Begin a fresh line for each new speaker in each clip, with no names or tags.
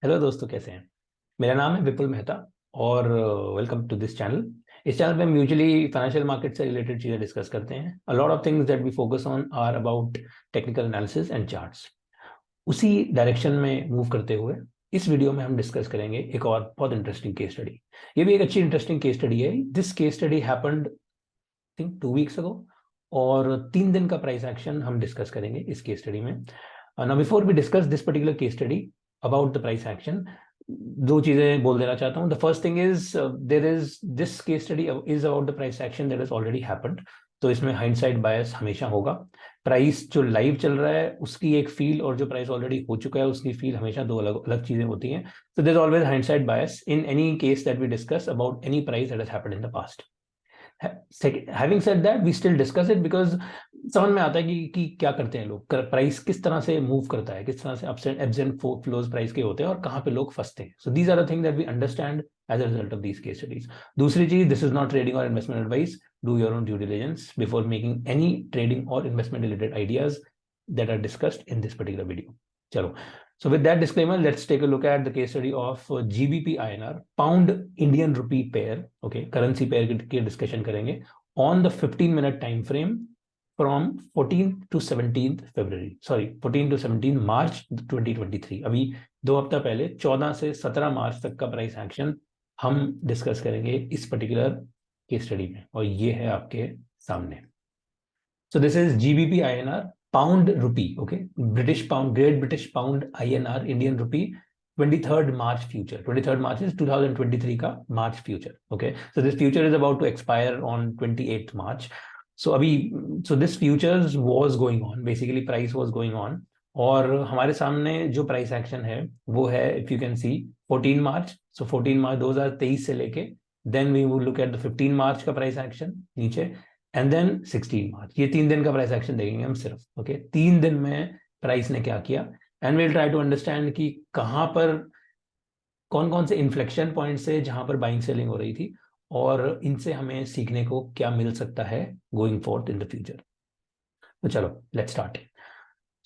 Hello दोस्तों, कैसे हैं। मेरा नाम है विपुल मेहता और वेलकम टू दिस चैनल। इस चैनल पे हम यूजुअली फाइनेंशियल मार्केट से रिलेटेड चीज़ें डिस्कस करते हैं। A lot of things that we focus on are about technical analysis and charts. उसी डायरेक्शन में मूव करते हुए इस वीडियो में हम डिस्कस करेंगे एक और बहुत इंटरेस्टिंग केस स्टडी। ये भी एक अच्छी इंटरेस्टिंग केस स्टडी है। This case study happened think 2 weeks ago, और 3 दिन का प्राइस एक्शन हम डिस्कस करेंगे इस केस स्टडी में। Now before we discuss this particular case study about the price action, दो चीजें बोल देना चाहता हूँ। The first thing is there is this case study is about the price action that is already happened. तो इसमें hindsight बायस हमेशा होगा। प्राइस जो लाइव चल रहा है उसकी एक फील, और जो प्राइस ऑलरेडी हो चुका है उसकी फील, हमेशा दो अलग अलग चीजें होती हैं। So there's always hindsight bias in any case that we discuss about any price that has happened in the past. Having said that, we still discuss it because समझ में आता है कि क्या करते हैं लोग, प्राइस किस तरह से मूव करता है, किस तरह से एब्स एंड फ्लोज प्राइस के होते हैं और कहाँ पे लोग फंसते हैं। So these are the thing that we understand as a result of these case studies. दूसरी चीज, दिस इज नॉट ट्रेडिंग और investment advice. Do your own due diligence before making any trading और investment related ideas that are discussed in this particular video. चलो, so with that disclaimer, let's take a look at the case study of GBP INR pound Indian rupee pair. Okay, currency pair की discussion करेंगे on the 15-minute time frame from 14th to 17th February. Sorry, 14 to 17 March 2023. अभी 2 हफ्ता पहले 14 से 17 मार्च तक का price action हम discuss करेंगे इस पर्टिकुलर केस स्टडी में, और ये है आपके सामने। So this is GBP INR pound rupee, okay, British pound, Great British pound INR Indian rupee 23rd March future. 23rd March is 2023 का March future, okay. So this future is about to expire on 28th March. So अभी, so this futures was going on, basically price was going on, और हमारे सामने जो price action है वो है, if you can see, 14 March. So 14 मार्च 2023 से लेके then we will look at the 15 मार्च का प्राइस एक्शन नीचे, एंड देन 16 मार्च। ये 3 दिन का प्राइस एक्शन देखेंगे हम सिर्फ, ओके। 3 दिन में प्राइस ने क्या किया, and will try to understand कि कहाँ पर कौन कौन से इन्फ्लेक्शन पॉइंट से जहां पर बाइंग सेलिंग हो रही थी, और इनसे हमें सीखने को क्या मिल सकता है going forward in the future. तो चलो, let's start.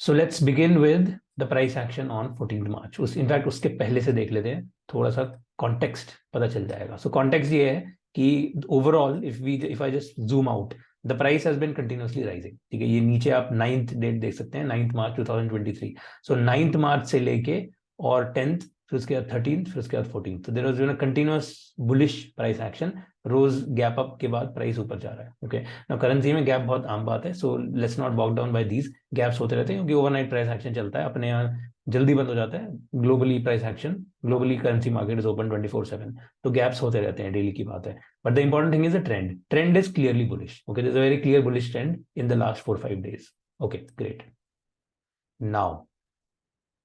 So let's begin with the price action on 14 March. In fact उसके पहले से देख लेते हैं, थोड़ा सा कॉन्टेक्स्ट पता चल जाएगा। सो कॉन्टेक्स्ट ये है कि overall if I just zoom out, the price has been continuously rising. ठीक है, ये नीचे आप 9th डेट देख सकते हैं, 9th मार्च 2023। सो 9th मार्च से लेके और 10th, फिर उसके बाद 13th, फिर उसके बाद 14th, तो there was been a continuous bullish price action. रोज गैप अप के बाद प्राइस ऊपर जा रहा है, ओके। नाउ करेंसी में गैप बहुत आम बात है, so let's not bog down by these. Gaps होते रहते हैं क्योंकि ओवरनाइट प्राइस एक्शन चलता है, अपने यहाँ जल्दी बंद हो जाता है। Globally price action, globally currency market is open 24/7, तो गैप्स होते रहते हैं, डेली की बात है। But the important thing is the trend. Trend is clearly bullish, okay. There is a very clear bullish trend in the last 4-5 days, okay, great.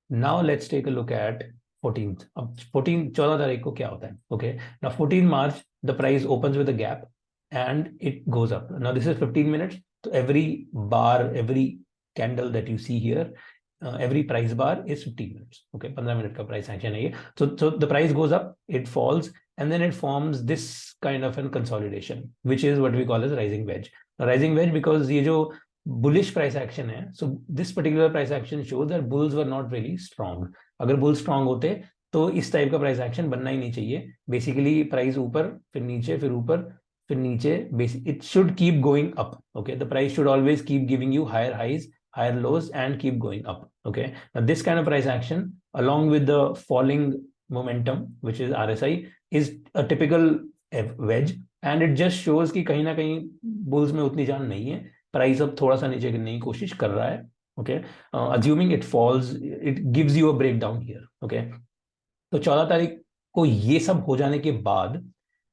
Now let's take a look at 14th। अब 14 तारीख को क्या होता है, okay. Now 14 March the price opens with a gap and it goes up. Now this is 15 minutes, तो every bar, every candle that you see here, every price bar is 15 minutes, okay। 15 minute का price action है ये। so the price goes up, it falls, and then it forms this kind of an consolidation, which is what we call as rising wedge. Rising wedge because ये जो bullish price action है, so this particular price action shows that bulls were not really strong. अगर bulls strong होते तो इस type का price action बनना ही नहीं चाहिए। बेसिकली प्राइस ऊपर, फिर नीचे, फिर ऊपर, फिर नीचे, it should keep going up, okay। The price should always keep giving you higher highs, higher lows, and keep going up, okay। Now this kind of price action along with the falling momentum, which is RSI, is a typical wedge, and it just shows कि कहीं ना कहीं bulls में उतनी जान नहीं है, price अब थोड़ा सा नीचे गिरने की कोशिश कर रहा है, okay. assuming it falls, it gives you a breakdown here, okay। तो 14 तारीख को ये सब हो जाने के बाद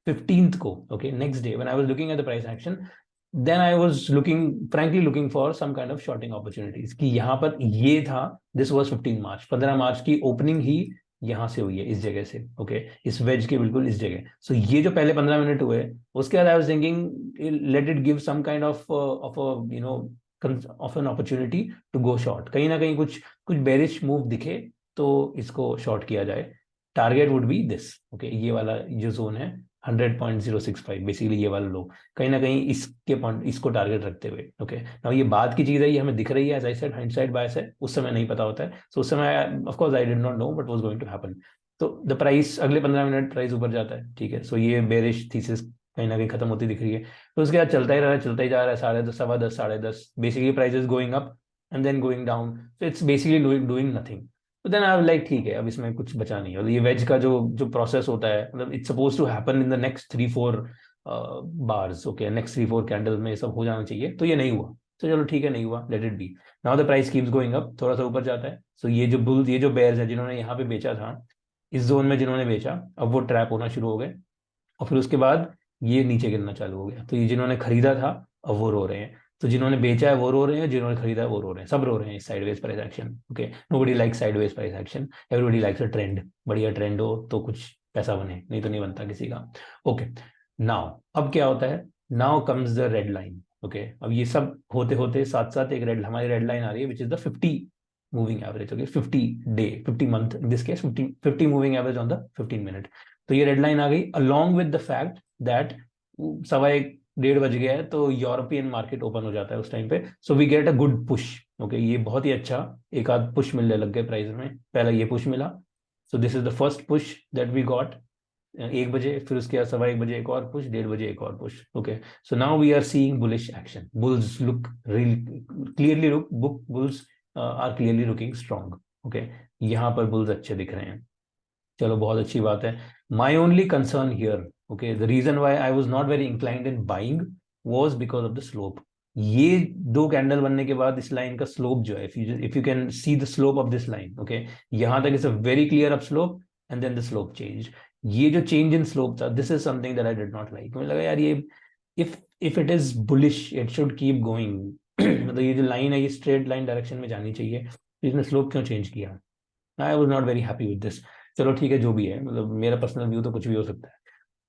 15th को, okay, next day when I was looking at the price action, then I was frankly looking for some kind of shorting opportunities कि यहाँ पर ये था। this was 15 मार्च, 15 मार्च की ओपनिंग ही यहाँ से हुई है, इस जगह से, ओके, इस वेज के बिल्कुल इस जगह। सो ये जो पहले 15 मिनट हुए, उसके बाद I was thinking let it give some kind of you know of an opportunity to go short. कहीं ना कहीं कुछ कुछ बेरिश मूव दिखे तो इसको शॉर्ट किया जाए। Target would be this, okay, ये वाला जो जोन है 100.065 बेसिकली ये वाला लो, कहीं ना कहीं इसके पॉइंट इसको टारगेट रखते हुए। ओके, नाउ ये बात की चीज है, ये हमें दिख रही है, as I said hindsight bias है, उस समय नहीं पता होता है। सो उस समय of course I did not know what was going to happen. तो द प्राइस अगले 15 मिनट प्राइस ऊपर जाता है, ठीक है। सो ये बेरिश थीसिस कहीं ना कहीं खत्म होती दिख रही है। तो उसके बाद चलता ही रहा है, चलता ही जा रहा है, 10:30, 10:15, 10:30, basically price is going up and then going down. So it's basically doing nothing. तो देन आई लाइक ठीक है, अब इसमें कुछ बचा नहीं है। और ये वेज का जो जो प्रोसेस होता है, मतलब it's suppose to happen in the next 3-4 bars. Okay, next 3-4 candle में ये सब हो जाना चाहिए, तो ये नहीं हुआ। तो चलो ठीक है, नहीं हुआ, let it be. Now the price keeps going up, थोड़ा सा ऊपर जाता है। सो ये जो बुल्स, ये जो बेयर्स है जिन्होंने यहाँ पे बेचा था, इस जोन में जिन्होंने बेचा, अब वो ट्रैप होना शुरू हो गए। और फिर उसके बाद ये नीचे गिरना चालू हो गया। तो ये जिन्होंने खरीदा था, अब वो रो रहे हैं। तो जिन्होंने बेचा है वो रो रहे हैं, जिन्होंने खरीदा है वो रो रहे हैं, सब रो रहे हैं इस sideways price action. Okay, nobody like sideways price action, everybody likes a trend. बढ़िया ट्रेंड हो तो कुछ पैसा बने, नहीं तो नहीं बनता किसी का। ओके, नाउ अब क्या होता है, now comes the red line. Okay, अब ये सब होते होते साथ साथ एक रेड, हमारी रेड लाइन आ रही है, which is the 50 moving average. Okay, 50 day, 50 month, in this case 50 moving average on the 15 minute. तो ये रेड लाइन आ गई, along with the fact that 1:15 बज गया है, तो यूरोपियन मार्केट ओपन हो जाता है उस टाइम पे। So we get a good push. Okay, ये बहुत ही अच्छा एक आध पुश मिलने लग गए प्राइस में। पहला ये पुश मिला, so this is the first push that we got 1 बजे। फिर उसके बाद 1:15 एक और पुश, 1:30 एक और push. Okay, so now we are seeing bullish action, bulls look real clearly, look book bulls are clearly looking strong. Okay, यहाँ पर बुल्स अच्छे दिख रहे हैं, चलो बहुत अच्छी बात है। My only concern here, okay, the reason why I was not very inclined in buying was because of the slope. ये दो कैंडल बनने के बाद इस लाइन का स्लोप जो है, if you can see the slope of this line, okay, यहां तक it's a very clear up slope and then the slope change. ये जो चेंज इन स्लोप था, this is something that I did not like. मुझे लगा यार ये, if it is bullish it should keep going. मतलब ये जो लाइन है ये स्ट्रेट लाइन डायरेक्शन में जानी चाहिए, तो इसने स्लोप क्यों चेंज किया? आई was not very happy with this. चलो ठीक है, जो भी है, मतलब मेरा पर्सनल व्यू तो कुछ भी हो सकता है।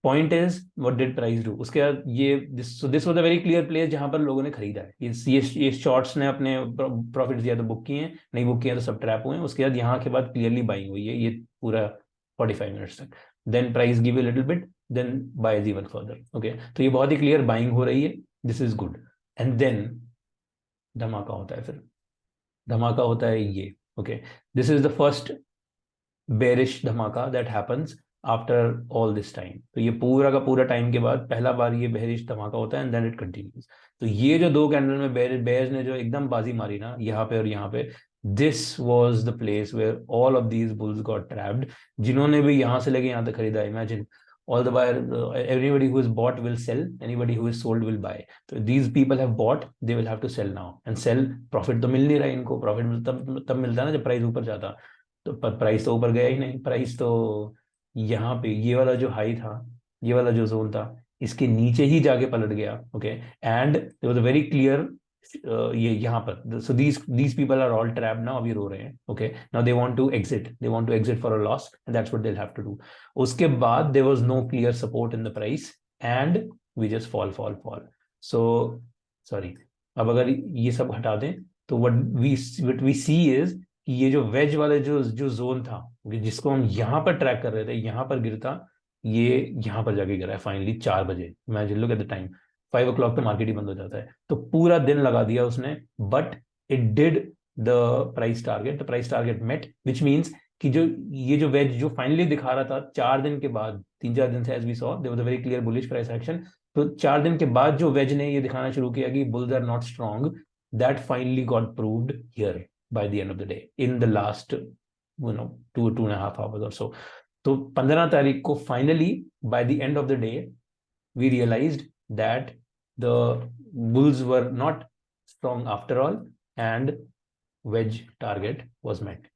Point is what did price do. उसके बाद ये this was a very clear place जहां पर लोगों ने खरीदा है। ये शॉर्ट्स ने अपने प्रॉफिट या तो बुक किए हैं, नहीं बुक किए हैं तो सब ट्रैप हुए हैं। उसके बाद यहाँ के बाद क्लियरली बाइंग हुई है ये पूरा 45 मिनट्स तक। Then price give a little bit, then buys even further. Okay, तो ये बहुत ही क्लियर बाइंग हो रही है, this is good. And then धमाका होता है, फिर धमाका होता है ये। Okay, this is the first bearish धमाका that happens after all this time. तो ये पूरा का पूरा टाइम के बाद पहला बार ये बेरिश धमाका होता है, एंड देन इट कंटिन्यूज। तो ये जो दो कैंडल में बेयर्स ने जो एकदम बाजी मारी ना, यहाँ पे और यहाँ पे, this was the place where all of these bulls got trapped. जिन्होंने भी यहाँ से लेके यहाँ तक खरीदा, imagine all the buyer, everybody who is bought will sell, anybody who is sold will buy. So these people have bought, they will have to sell now and sell. Profit तो मिल नहीं रहा इनको, प्रॉफिट तब मिलता है ना जब price ऊपर जाता। तो प्राइस तो ऊपर गया ही नहीं, प्राइस तो यहाँ पे ये वाला जो हाई था, ये वाला जो जोन था, इसके नीचे ही जाके पलट गया। Okay, and there was a very clear, ये यहाँ पर, so these people are all trapped now, अभी रो रहे हैं। Okay, now they want to exit, they want to exit for a loss, and that's what they have to do. उसके बाद there was no clear support in the price and we just fall fall fall. So sorry, अब अगर ये सब हटा दें तो what we C is कि ये जो वेज वाले जो जो जोन था, जिसको हम यहाँ पर ट्रैक कर रहे थे, यहाँ पर गिरता, ये यहाँ पर जाके गिरा है फाइनली 4 बजे। Imagine, look at the time, 5 o'clock तो मार्केट ही बंद हो जाता है। तो पूरा दिन लगा दिया उसने, but it did the price target met, which means कि जो ये जो वेज जो फाइनली दिखा रहा था 4 दिन के बाद, 3-4 दिन से, as we saw there was a very clear bullish price action. तो 4 दिन के बाद जो वेज ने ये दिखाना शुरू किया कि bulls are not strong, that finally got proved here by the end of the day, in the last 2.5 hours or so. तो 15 तारीख को finally by the end of the day we realized that the bulls were not strong after all and wedge target was met.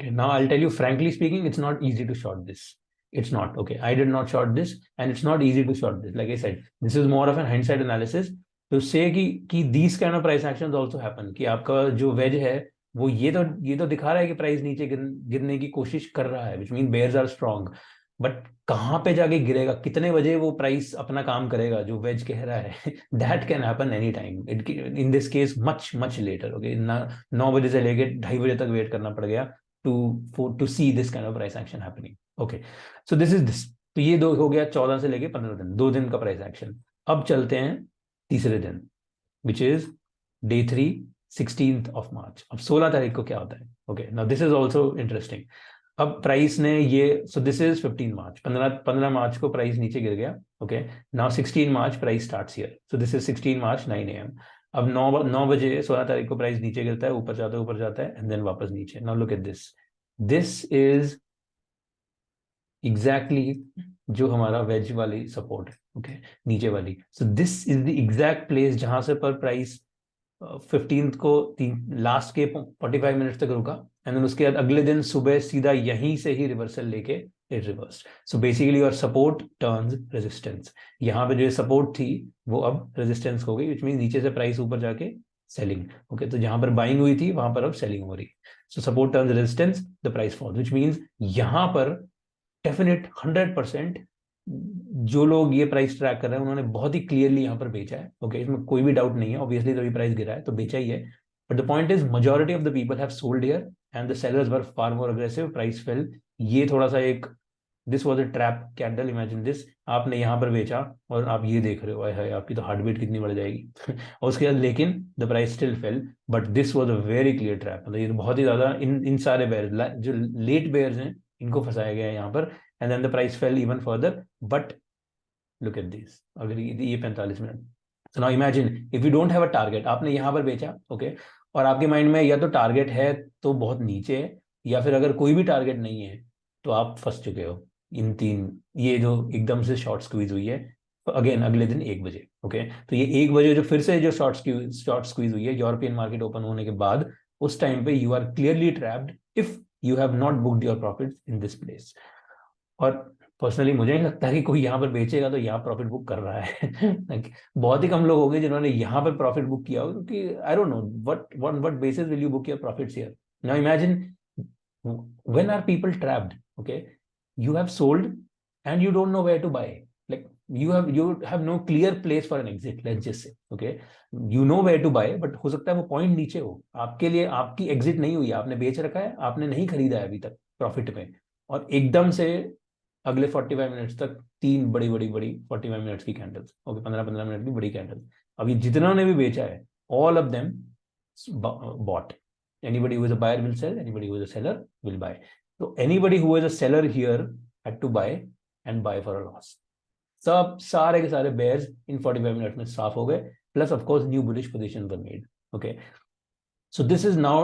Okay, now I'll tell you frankly speaking, it's not easy to short this. It's not. Okay, I did not short this and it's not easy to short this. Like I said, this is more of an hindsight analysis to say कि these kind of price actions also happen, कि आपका जो veg है वो ये तो दिखा रहा है कि प्राइस नीचे गिरने की कोशिश कर रहा है, which mean bears are strong, but कहाँ पे जाके गिरेगा, कितने बजे वो प्राइस अपना काम करेगा जो वेज कह रहा है, that can happen any time, in this case much much later. Okay, 9 बजे से लेके 2:30 बजे तक वेट करना पड़ गया to see this kind of price action happening. Okay, so this is this. तो ये दो हो गया 14 से लेके 15 दिन, 2 दिन का प्राइस एक्शन. अब चलते हैं तीसरे दिन, which is day 3, 16th of March. अब 16 तारीख को क्या होता है? Okay, now this is also interesting. अब प्राइस ने ये, सो दिस इज 15 मार्च, 15 मार्च को प्राइस नीचे गिर गया. Okay, now 16 March price starts here. So this is 16 March 9 AM. अब 9 बजे 16 तारीख को प्राइस नीचे गिरता है, ऊपर जाता है एंड देन वापस नीचे. Now look at this. This is exactly जो हमारा वेज वाली सपोर्ट है. ओके, नीचे वाली. सो this is the exact place जहां से पर प्राइस 15th को लास्ट के 45 मिनट तक रुका एंड देन उसके बाद अगले दिन सुबह सीधा यहीं से ही रिवर्सल लेके it reversed. So basically your support turns resistance. यहाँ पे जो सपोर्ट थी वो अब रेजिस्टेंस हो गई, विच मीन नीचे से प्राइस ऊपर जाके सेलिंग. ओके, तो जहां पर बाइंग हुई थी वहां पर अब सेलिंग हो रही. So support turns resistance, the price falls, which means यहाँ पर डेफिनेट 100% जो लोग ये प्राइस ट्रैक कर रहे हैं उन्होंने बहुत ही क्लियरली यहाँ पर बेचा है. ओके, इसमें कोई भी डाउट नहीं है. ऑब्वियसली तभी प्राइस गिरा है तो बेचा ही है. But the point is majority of the people have sold here and the sellers were far more aggressive. Price fail. ये थोड़ा सा एक, this was a trap candle. Imagine this, आपने यहाँ पर बेचा और आप ये देख रहे हो, है आपकी तो हार्ट बीट कितनी बढ़ जाएगी. और उसके बाद लेकिन the price still fail. But this was a very clear trap. मतलब ये बहुत ही ज्यादा इन सारे बेयर्स, जो लेट बेयर्स हैं, इनको फंसाया गया है यहाँ पर. And then the price fell even further. But look at this, अगर ये 45 minute. So now imagine if you don't have a target, आपने यहाँ पर बेचा. ओके, और आपके माइंड में या तो टारगेट है तो बहुत नीचे है, या फिर अगर कोई भी टारगेट नहीं है तो आप फंस चुके हो इन तीन, ये जो एकदम से शॉर्ट स्क्वीज हुई है अगेन अगले दिन 1 बजे. ओके, तो ये 1 बजे जो फिर से जो शॉर्ट स्क्वीज हुई है यूरोपियन मार्केट ओपन होने के बाद, उस टाइम पे you are clearly trapped if you have not booked your profit in this place. और पर्सनली मुझे नहीं लगता कि कोई यहाँ पर बेचेगा तो यहाँ प्रॉफिट बुक कर रहा है. बहुत ही कम लोग होंगे जिन्होंने यहाँ पर प्रॉफिट बुक किया हो, क्योंकि I don't know what basis will you book your profits here. Now imagine when are people trapped. Okay, you have sold and you don't know where to buy. Like you have no clear place for an exit, let's just say. Okay, you know where to buy, but हो सकता है वो point नीचे हो, आपके लिए आपकी exit नहीं हुई, आपने बेच रखा है, आपने नहीं खरीदा है अभी तक प्रॉफिट में, और एकदम से अगले 45 मिनट्स तक 3 बड़ी 45 मिनट्स की कैंडल्स. ओके, 15 मिनट की बड़ी कैंडल्स. अभी जितनों ने भी बेचा है, all of them bought. Anybody who is a buyer will sell, anybody who is a seller will buy. So anybody who is a seller here had to buy and buy for a loss. सब सारे के सारे bears in 45 minutes में साफ हो गए. Plus of course new bullish positions were made. Okay. So this is now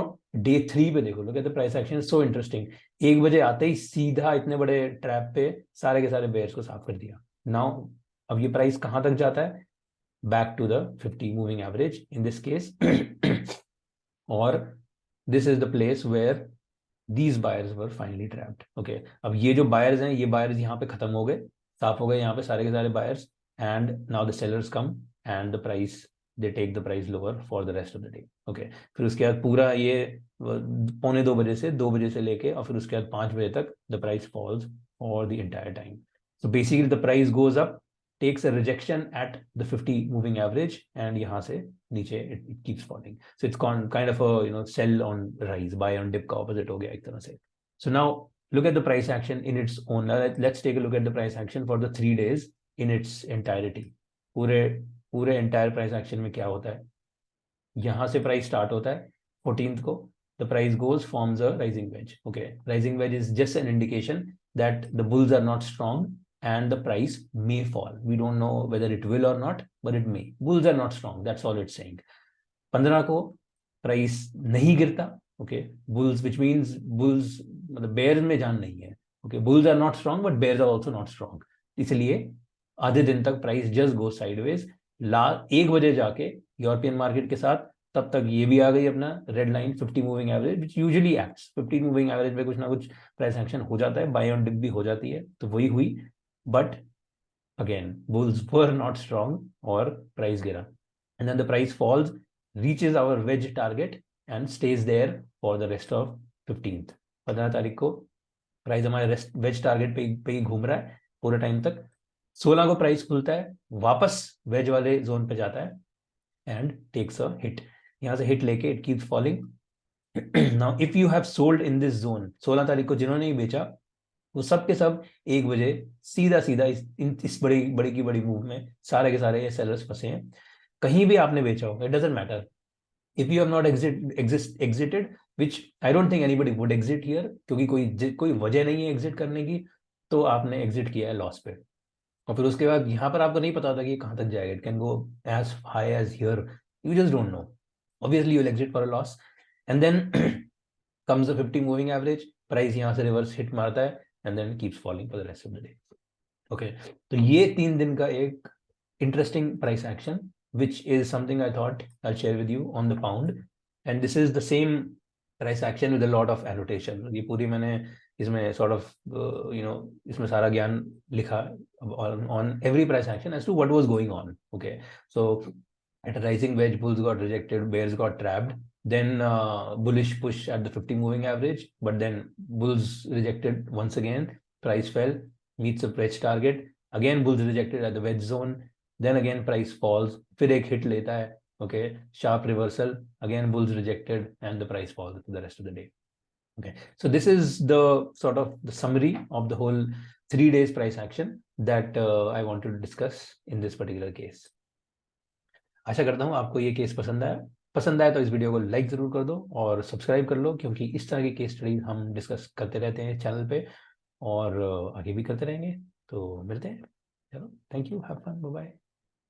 day 3 पे देखो. Look at the price action, is so interesting. 1 बजे आते ही सीधा इतने बड़े ट्रैप पे सारे के सारे bears को साफ कर दिया. Now अब ये प्राइस कहाँ तक जाता है? Back to the 50 moving average in this case. और this is the place where these buyers were finally trapped. Okay, अब ये जो buyers हैं, ये buyers यहाँ पे खत्म हो गए, साफ हो गए यहाँ पे सारे के सारे buyers, and now the sellers come and the price, they take the price lower for the rest of the day. Okay, फिर उसके बाद पूरा ये 1:45 बजे से 2 बजे से लेके और फिर उसके बाद 5 बजे तक the price falls for the entire time. So basically the price goes up, takes a rejection at the 50 moving average, and यहाँ से नीचे it keeps falling. So it's kind of a sell on rise, buy on dip का opposite हो गया एक तरह से. So now look at the price action in its own. Now let's take a look at the price action for the 3 days in its entirety. पूरे entire price action में क्या होता है? यहाँ से price start होता है 14th को. The price goes, forms a rising wedge. Okay, rising wedge is just an indication that the bulls are not strong and the price may fall. We don't know whether it will or not, but it may. Bulls are not strong. That's all it's saying. 15 को price नहीं गिरता. Okay, bulls, which means bulls, मतलब bears में जान नहीं है. Okay, bulls are not strong, but bears are also not strong. इसलिए आधे दिन तक price just goes sideways. 1 बजे जाके यूरोपियन मार्केट के साथ, तब तक ये भी आ गई अपना रेड लाइन 50 मूविंग एवरेज, विच यूजुअली एक्ट्स. 50 मूविंग एवरेज में कुछ ना कुछ प्राइस एक्शन हो जाता है, बाय ऑन डिप भी हो जाती है, तो वही हुई. But again bulls were not strong और प्राइस गिरा. And then the price falls, reaches our wedge target and stays there for the rest of 15th. 15 तारीख को प्राइस हमारे वेज टारगेट पे ही घूम रहा है पूरे टाइम तक. 16 को प्राइस खुलता है, वापस वेज वाले जोन पे जाता है एंड टेक्स अ हिट. यहाँ से हिट लेके it keeps falling now if you have sold in this zone, 16 तारीख को जिन्होंने ही बेचा वो सब के सब 1 बजे सीधा सीधा इस बड़ी बड़ी की बड़ी मूव में सारे के सारे ये सेलर्स फंसे हैं। कहीं भी आपने बेचा हो, it doesn't matter, if you have not exerted, which I don't think anybody would exit here, क्योंकि कोई वजह नहीं है एग्जिट करने की, तो आपने एग्जिट किया है लॉस पे। और फिर उसके बाद यहाँ पर आपको नहीं पता था कि कहाँ तक जाएगा, it can go as high as here, you just don't know, obviously you will exit for a loss, and then comes the 50 moving average, price यहाँ से रिवर्स हिट मारता है and then keeps falling for the rest of the day. Okay, तो ये 3 दिन का एक interesting price action, which is something I thought I'll share with you on the pound. And this is the same price action with a lot of annotation. ये पूरी मैंने इसमें sort of इसमें सारा ज्ञान लिखा on every price action as to what was going on. Okay, so at a rising wedge, bulls got rejected, bears got trapped. Then bullish push at the 50 moving average, but then bulls rejected once again. Price fell, meets a wedge target. Again bulls rejected at the wedge zone. Then again price falls, फिर एक hit लेता है, okay, sharp reversal, again bulls rejected and the price falls for the rest of the day. Okay, so this is the sort of the summary of the whole 3 days price action that I wanted to discuss in this particular case. आशा करता हूँ आपको ये case पसंद आया तो इस video को like जरूर कर दो और सब्सक्राइब कर लो, क्योंकि इस तरह की केस स्टडीज हम डिस्कस करते रहते हैं चैनल पे और आगे भी करते रहेंगे। तो मिलते हैं, चलो, thank you, have fun, bye bye.